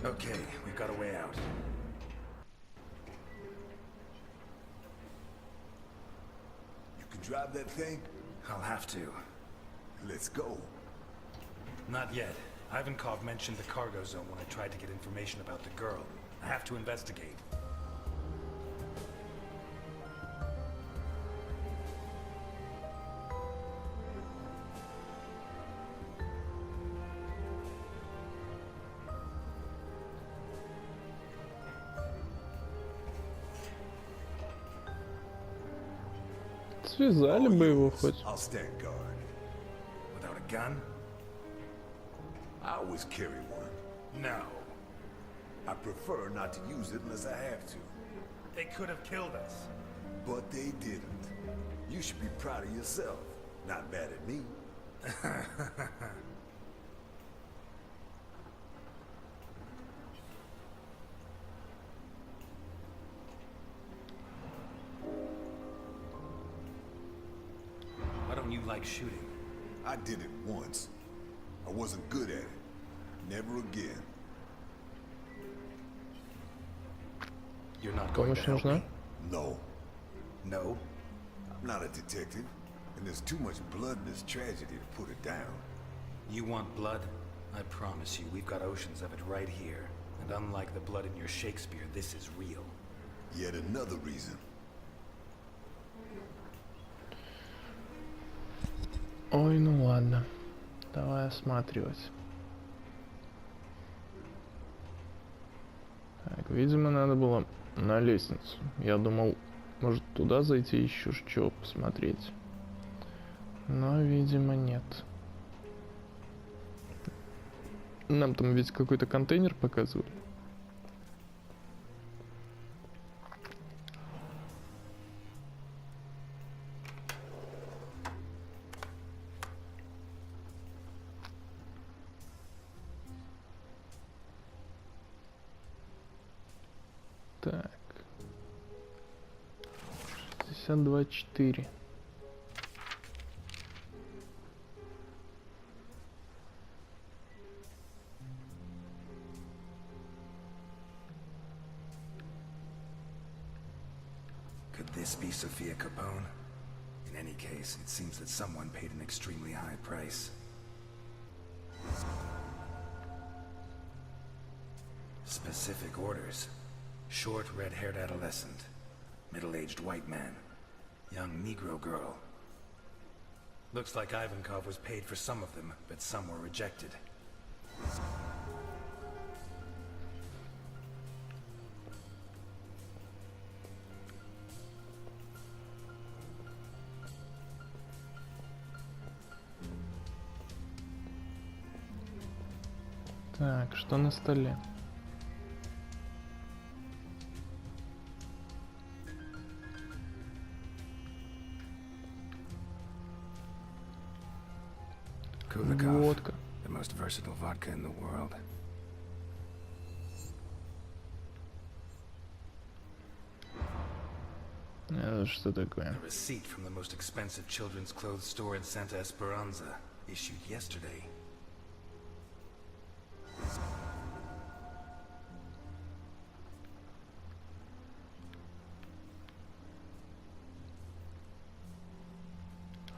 Okay, we've got a way out. You can drive that thing? I'll have to. Let's go. Not yet. Ivankov mentioned the cargo zone when I tried to get information about the girl. I have to investigate. Связали бы его хоть. I'll stand guard. Without a gun? I always carry one. No. I prefer not to use it unless I have to. They could have killed us. But they didn't. You should be proud of yourself. Not mad at me. Why don't you like shooting? I did it once. I wasn't good at it. Never again. You're not going to help me? No. No? I'm not a detective. And there's too much blood in this tragedy to put it down. You want blood? I promise you, we've got oceans of it right here. And unlike the blood in your Shakespeare, this is real. Yet another reason. Ой, ну ладно. Давай осматривать. Так, видимо, надо было на лестницу. Я думал, может туда зайти еще что посмотреть. Но, видимо, нет. Нам там ведь какой-то контейнер показывали. Так. 62-4. Could this be Sophia Capone? In any case, it seems that someone paid an extremely high price. Specific orders. Short, red-haired adolescent. Middle-aged white man. Young Negro girl. Looks like Ivankov was paid for some of them, but some were rejected. Так, что на столе? Водка. The most versatile vodka in the world. Это что такое? A receipt from the most expensive children's clothes store in Santa Esperanza, issued yesterday.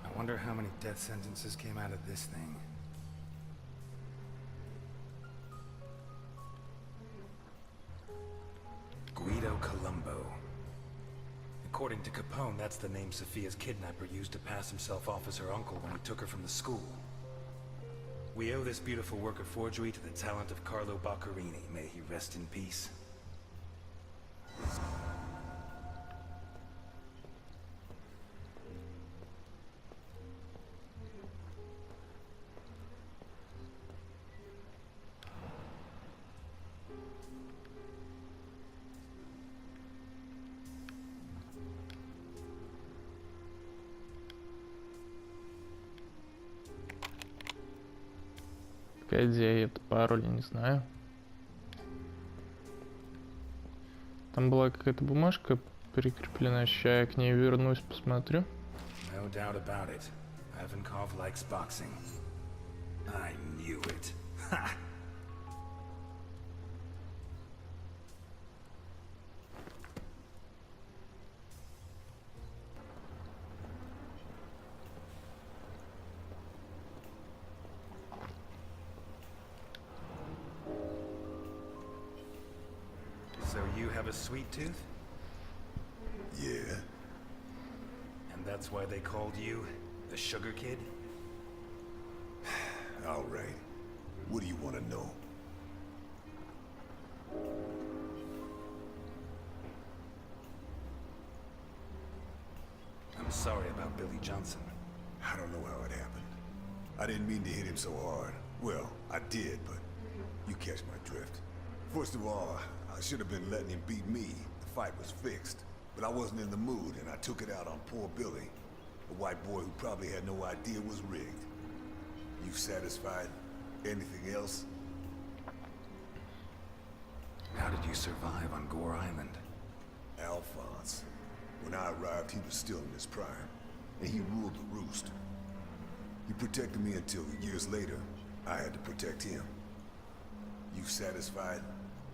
I wonder how many death sentences came out of this thing. Guido Colombo. According to Capone, that's the name Sophia's kidnapper used to pass himself off as her uncle when he took her from the school. We owe this beautiful work of forgery to the talent of Carlo Boccherini. May he rest in peace. Идея, это пароль, я не знаю. Там была какая-то бумажка прикреплена, сейчас я к ней вернусь, посмотрю. No doubt about it. Ivankov likes boxing. I knew it. Ha! you have a sweet tooth? Yeah. And that's why they called you the Sugar Kid? All right. What do you want to know? I'm sorry about Billy Johnson. I don't know how it happened. I didn't mean to hit him so hard. Well, I did, but you catch my drift. First of all, I should have been letting him beat me. The fight was fixed. But I wasn't in the mood, and I took it out on poor Billy, a white boy who probably had no idea it was rigged. You satisfied? Anything else? How did you survive on Gore Island? Alphonse. When I arrived, he was still in his prime, and he ruled the roost. He protected me until, years later, I had to protect him. You satisfied?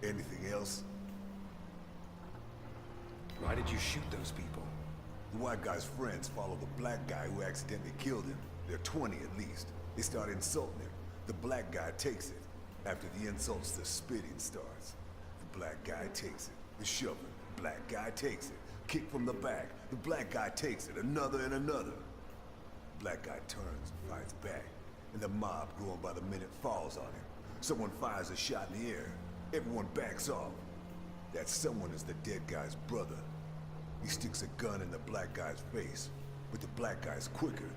Anything else? Why did you shoot those people? The white guy's friends follow the black guy who accidentally killed him. They're 20 at least. They start insulting him. The black guy takes it. After the insults, the spitting starts. The black guy takes it. The shoving. Black guy takes it. Kick from the back. The black guy takes it. Another and another. Black guy turns and fights back. And the mob, growing by the minute, falls on him. Someone fires a shot in the air. Everyone backs off. That someone is the dead guy's brother. He sticks a gun in the black guy's face, but the black guy's quicker.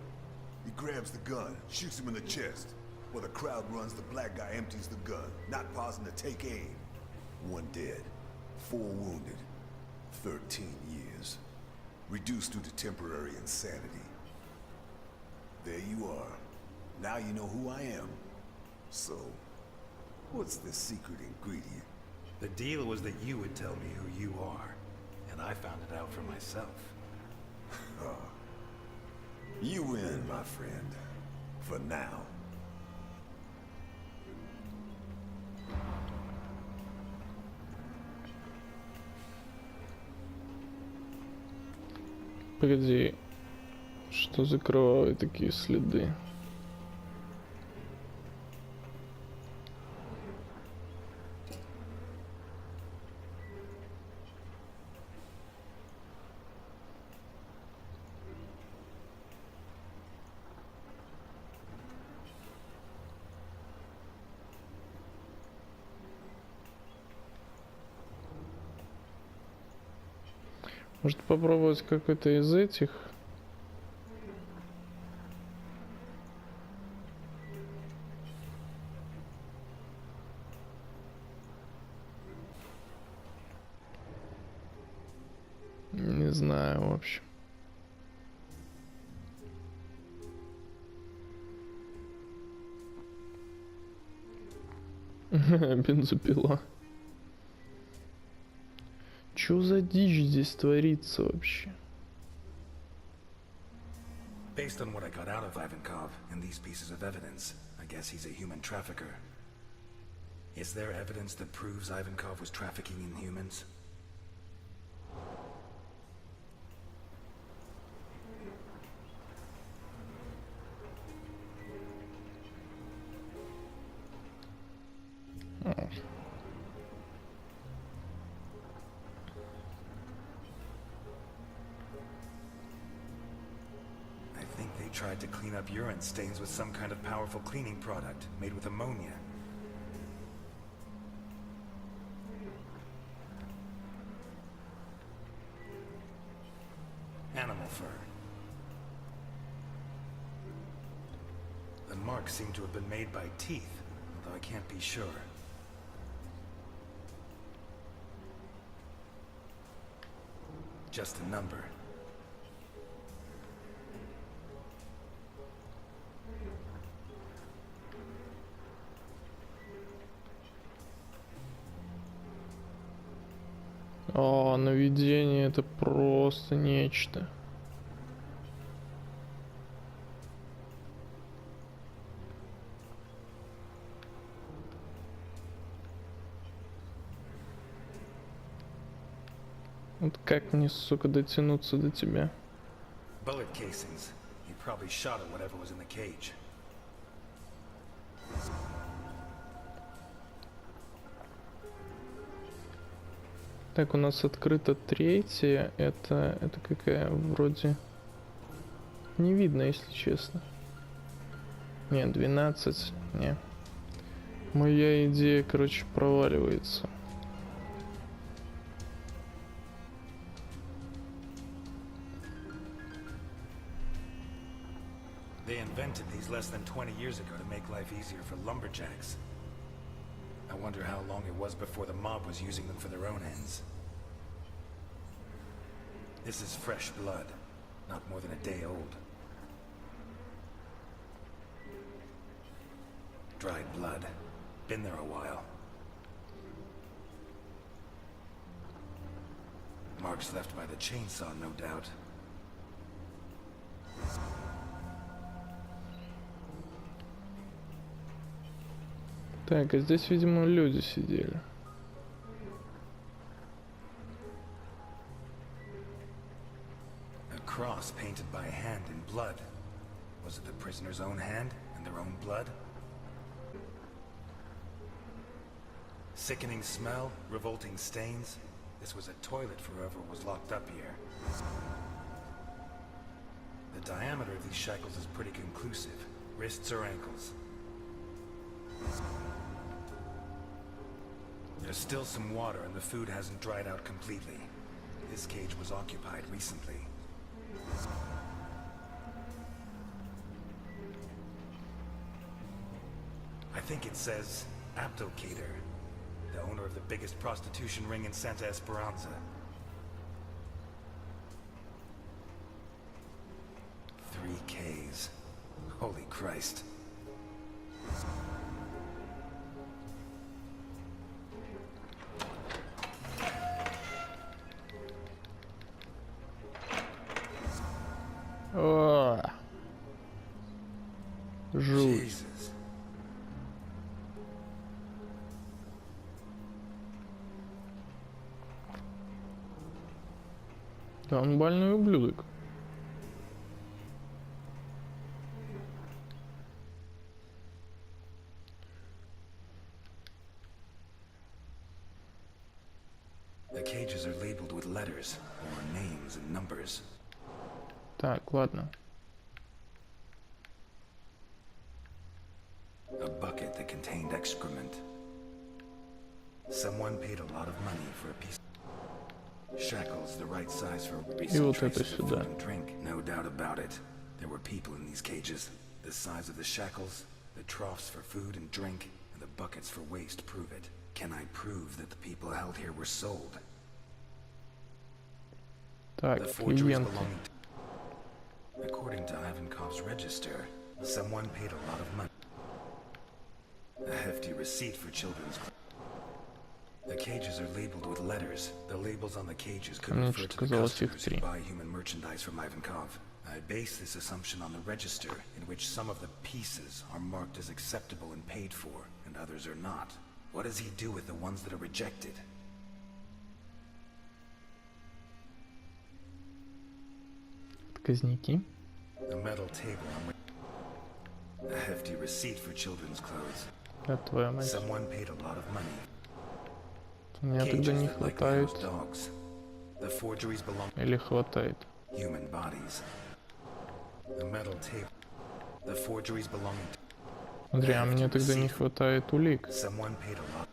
He grabs the gun, shoots him in the chest. While the crowd runs, the black guy empties the gun, not pausing to take aim. 1 dead, 4 wounded, 13 years. Reduced due to temporary insanity. There you are. Now you know who I am. So, what's the secret ingredient? The deal was that you would tell me who you are, and I found it out for myself. You win, my friend. For now. Погоди, что за кровавые такие следы? Может попробовать какой-то из этих? Не знаю, в общем. Бензопила. Чё за дичь здесь творится вообще? Based on what I got out of Ivankov and these pieces of evidence, I guess he's a human trafficker. Is there evidence that proves Ivankov was trafficking in humans? Tried to clean up urine stains with some kind of powerful cleaning product made with ammonia. Animal fur. The marks seem to have been made by teeth, although I can't be sure. Just a number. О, наведение — это просто нечто. Вот как мне, сука, дотянуться до тебя? Bullet casings. He probably shot at whatever was in the cage. Так, у нас открыта третья. Это какая? Вроде не видно, если честно. Нет, 12. Не. Моя идея, короче, проваливается. They invented these less than 20 years ago to make life easier for lumberjacks. I wonder how long it was before the mob was using them for their own ends. This is fresh blood, not more than a day old. Dried blood. Been there a while. Marks left by the chainsaw, no doubt. Так, а здесь, видимо, люди сидели. A cross painted by hand in blood. Was it the prisoner's own hand and their own blood? Sickening smell, revolting stains. This was a toilet for whoever was locked up here. The diameter of these shackles is pretty conclusive. Wrists or ankles. There's still some water and the food hasn't dried out completely. This cage was occupied recently. I think it says Abdelkader, the owner of the biggest prostitution ring in Santa Esperanza. 3 Ks. Holy Christ. О, жуть. Jesus. Да, он больной ублюдок. The cages are labeled with letters, or names and numbers. Так, ладно. A bucket that contained excrement. Someone paid a lot of money for a piece. Shackles the right size for recent вот это traces of сюда. food and drink. No doubt about it. There were people in these cages. The size of the shackles, the troughs for food and drink, and the buckets for waste prove it. Can I prove that the people held here were sold? Так, The forgeries клиент. belonging to... According to Ivankov's register, someone paid a lot of money. A hefty receipt for children's clothes. The cages are labeled with letters. The labels on the cages could Мне refer что-то to the казалось, их customers who 3. buy human merchandise from Ivankov. I base this assumption on the register, in which some of the pieces are marked as acceptable and paid for, and others are not. What does he do with the ones that are rejected? Отказники. A metal table on which... A hefty receipt for children's clothes. Да, твоя мать. Someone paid a lot of money. У меня тогда не Cages that likely хватает. house dogs. The forgeries belong Или хватает. to human bodies. The metal table. The forgeries belonging to... Смотри, а мне тогда не хватает улик. Someone paid a lot.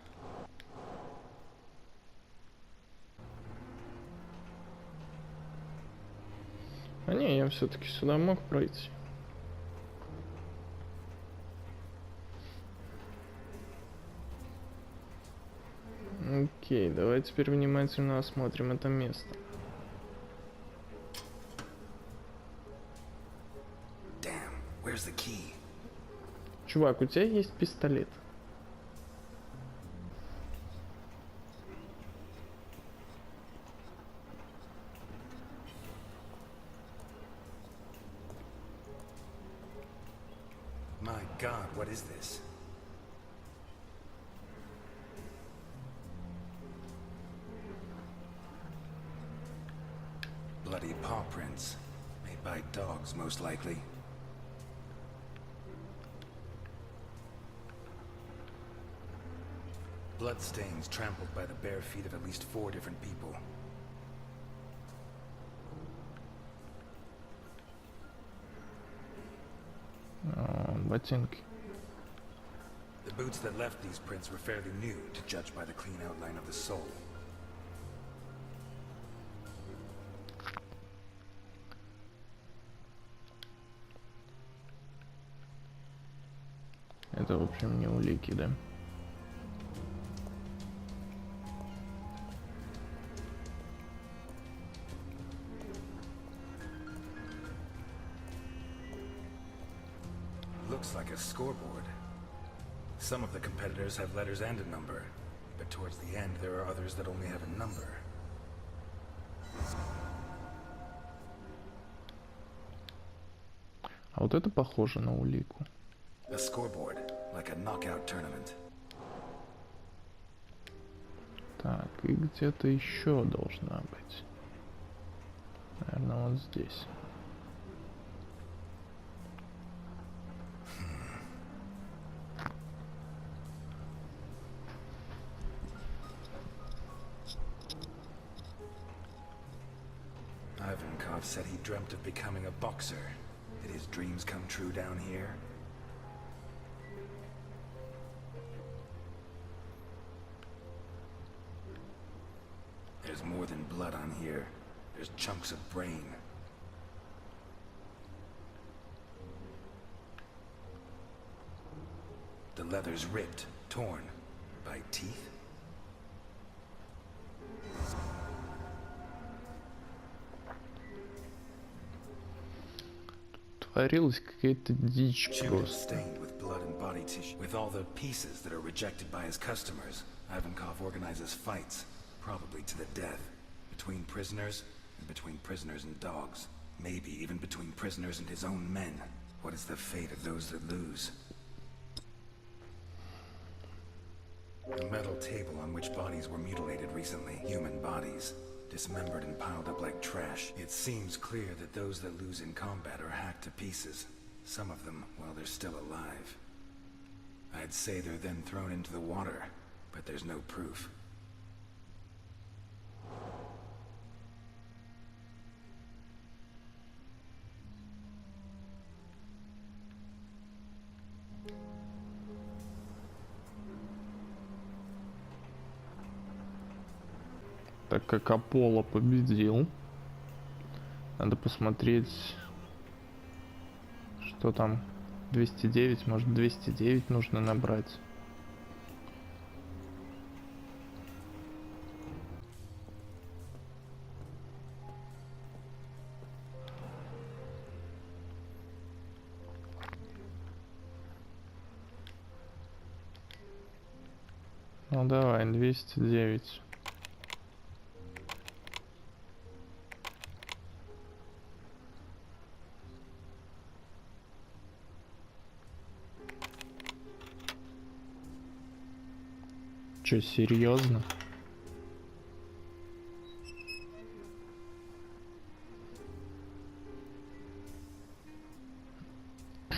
А не, я все-таки сюда мог пройти. Окей, давай теперь внимательно осмотрим это место. Damn, where's the key? Чувак, у тебя есть пистолет? My God, what is this? Bloody paw prints. Made by dogs, most likely. Blood stains trampled by the bare feet of at least 4 different people. Ботинки. The boots that left these prints were fairly new, to judge by the clean outline of the sole. Это, в общем, не улики, да? Looks like a scoreboard. Some of the competitors have letters and a number, but towards the end there are others that only have a number. А вот это похоже на улику. A scoreboard, like a knockout tournament. Так, и где-то еще должна быть. Наверное, вот здесь. Ivankov said he dreamt of becoming a boxer. Did his dreams come true down here? There's more than blood on here. There's chunks of brain. The leather's ripped, torn. By teeth? Творилась какая-то дичь Chewed and просто. stained with blood and body tissue. With all the pieces that are rejected by his customers, Ivankov organizes fights, probably to the death, between prisoners and between prisoners and dogs. Maybe even between prisoners and his own men. What is the fate of those that lose? A metal table on which bodies were mutilated recently. Human bodies. Dismembered and piled up like trash. It seems clear that those that lose in combat are hacked to pieces. Some of them, while they're still alive. I'd say they're then thrown into the water, but there's no proof. Так как Аполло победил, надо посмотреть, что там. 209, может 209 нужно набрать. Ну давай, 209. Че, серьезно?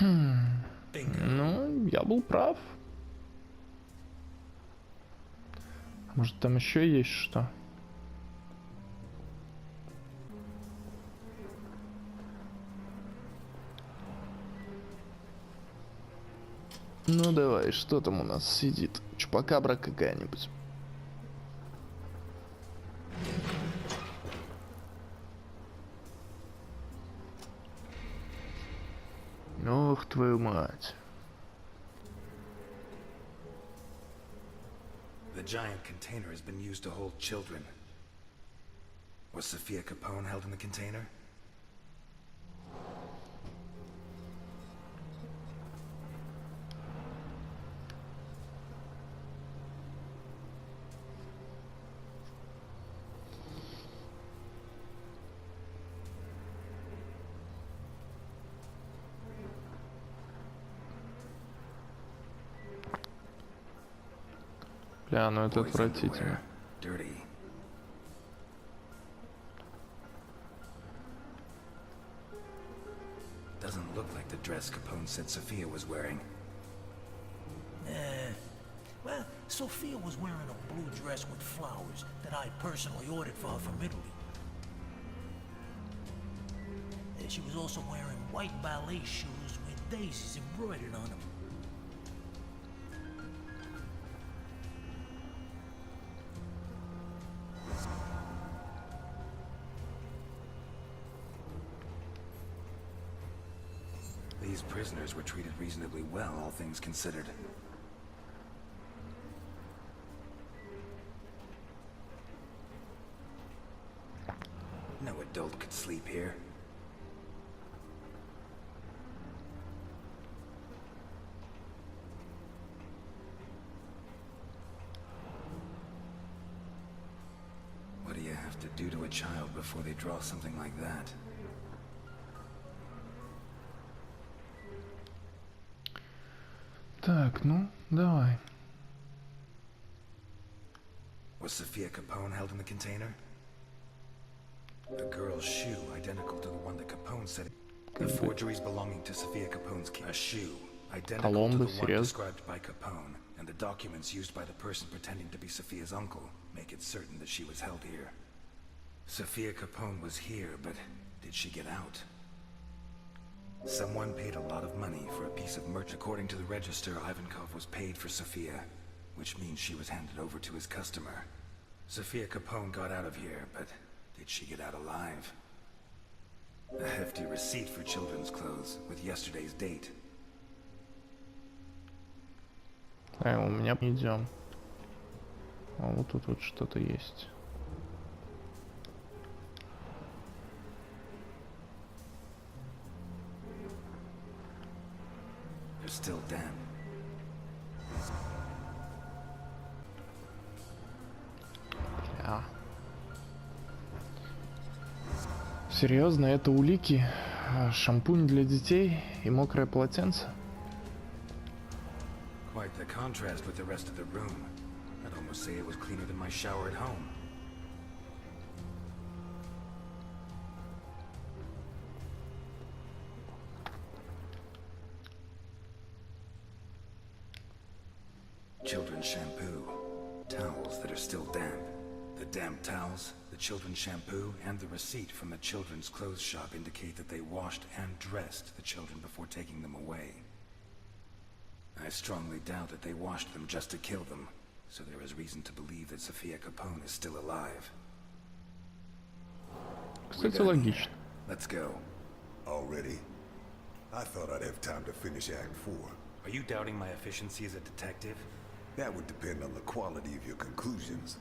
Ну, я был прав. Может, там еще есть что? Ну давай, что там у нас сидит? Чупакабра какая-нибудь. Ох, твою мать. The giant container has been used to hold children. Was Sophia Capone held in the container? Бля, ну это Boys' отвратительно. underwear, dirty. Doesn't look like the dress Capone said Sophia was wearing. Well, Sophia was wearing a blue dress with flowers that I personally ordered for her from Italy. And she was also wearing white ballet shoes with daisies embroidered on them. These prisoners were treated reasonably well, all things considered. No adult could sleep here. What do you have to do to a child before they draw something like that? Так, ну, давай. Was Sophia Capone held in the container? A girl's shoe identical to the one that Capone said. The forgeries belonging to Sophia Capone's a shoe identical to the one described by Capone, and the documents used by the person pretending to be Sophia's uncle make it certain that she was held here. Sophia Capone was here, but did she get out? Someone paid a lot of money for a piece of merch. According to the register, Ivankov was paid for Sophia, which means she was handed over to his customer. Sophia Capone got out of here, but did she get out alive? A hefty receipt for children's clothes with yesterday's date. У меня идем. А вот тут вот что-то есть. They're still damp. А. Серьезно, это улики? Шампунь для детей и мокрое полотенце? Quite the contrast with the rest of the room. I'd almost say it was cleaner than my shower at home. Children's shampoo. Towels that are still damp. The damp towels, the children's shampoo, and the receipt from the children's clothes shop indicate that they washed and dressed the children before taking them away. I strongly doubt that they washed them just to kill them, so there is reason to believe that Sophia Capone is still alive. Кстати, логично. Let's go. Already? I thought I'd have time to finish Act 4. Are you doubting my efficiency as a detective? That would depend on the quality of your conclusions.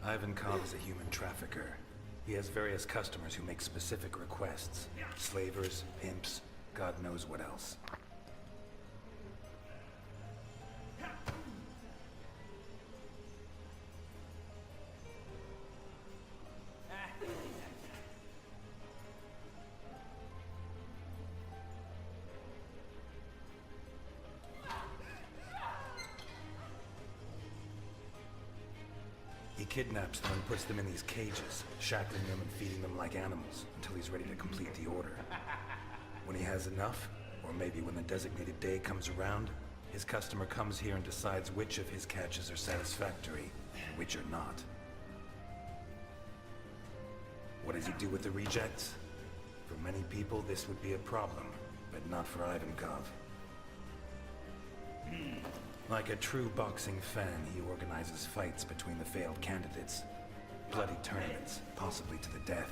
Ivankov is a human trafficker. He has various customers who make specific requests. Slavers, pimps, God knows what else. He kidnaps them and puts them in these cages, shackling them and feeding them like animals until he's ready to complete the order. When he has enough, or maybe when the designated day comes around, his customer comes here and decides which of his catches are satisfactory and which are not. What does he do with the rejects? For many people, this would be a problem, but not for Ivankov. Like a true boxing fan, he organizes fights between the failed candidates. Bloody tournaments, possibly to the death.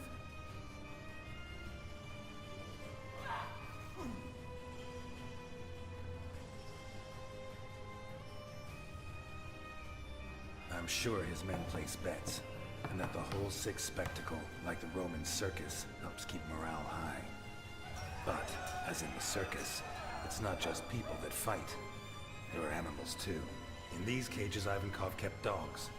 I'm sure his men place bets, and that the whole sick spectacle, like the Roman circus, helps keep morale high. But, as in the circus, it's not just people that fight. There are animals too. In these cages, Ivankov kept dogs.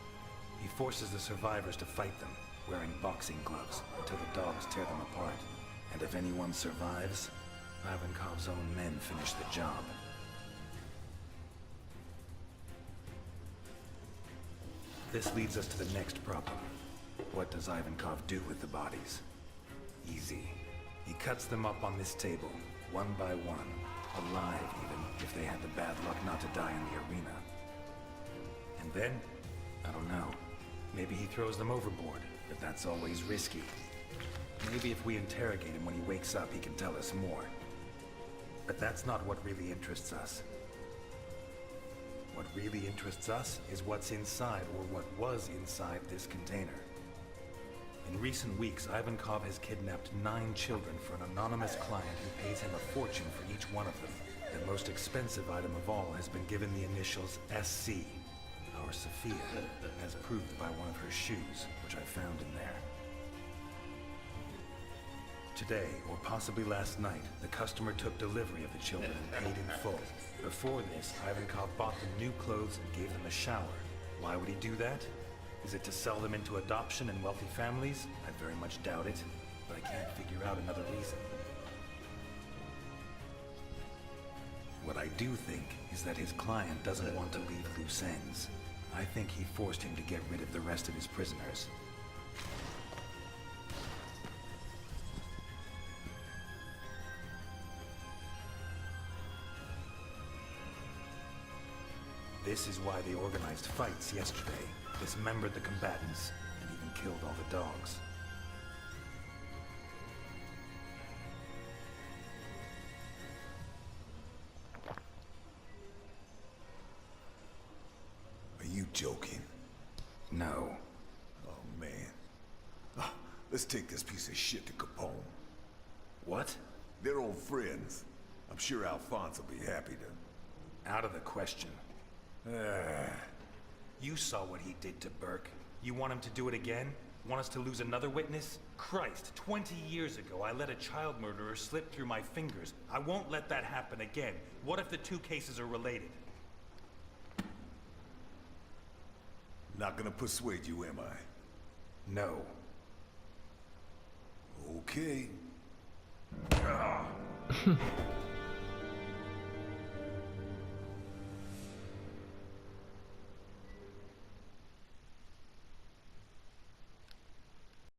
He forces the survivors to fight them, wearing boxing gloves, until the dogs tear them apart. And if anyone survives, Ivankov's own men finish the job. this leads us to the next problem. What does Ivankov do with the bodies? Easy. He cuts them up on this table, one by one, alive even, if they had the bad luck not to die in the arena. And then, I don't know, maybe he throws them overboard, but that's always risky. Maybe if we interrogate him when he wakes up, he can tell us more. But that's not what really interests us. What really interests us is what's inside, or what was inside this container. In recent weeks, Ivankov has kidnapped 9 children for an anonymous client who pays him a fortune for each one of them. The most expensive item of all has been given the initials SC. Our Sophia, as proved by one of her shoes, which I found in there. Today, or possibly last night, the customer took delivery of the children and paid in full. Before this, Ivankov bought them new clothes and gave them a shower. Why would he do that? Is it to sell them into adoption in wealthy families? I very much doubt it, but I can't figure out another reason. What I do think is that his client doesn't want to leave loose ends. I think he forced him to get rid of the rest of his prisoners. This is why they organized fights yesterday, dismembered the combatants, and even killed all the dogs. Are you joking? No. Oh, man. Ah, let's take this piece of shit to Capone. What? They're old friends. I'm sure Alphonse will be happy to... Out of the question. You saw what he did to Burke. You want him to do it again? Want us to lose another witness? Christ, 20 years ago I let a child murderer slip through my fingers. I won't let that happen again. What if the two cases are related? Not gonna persuade you, am I? No. Okay.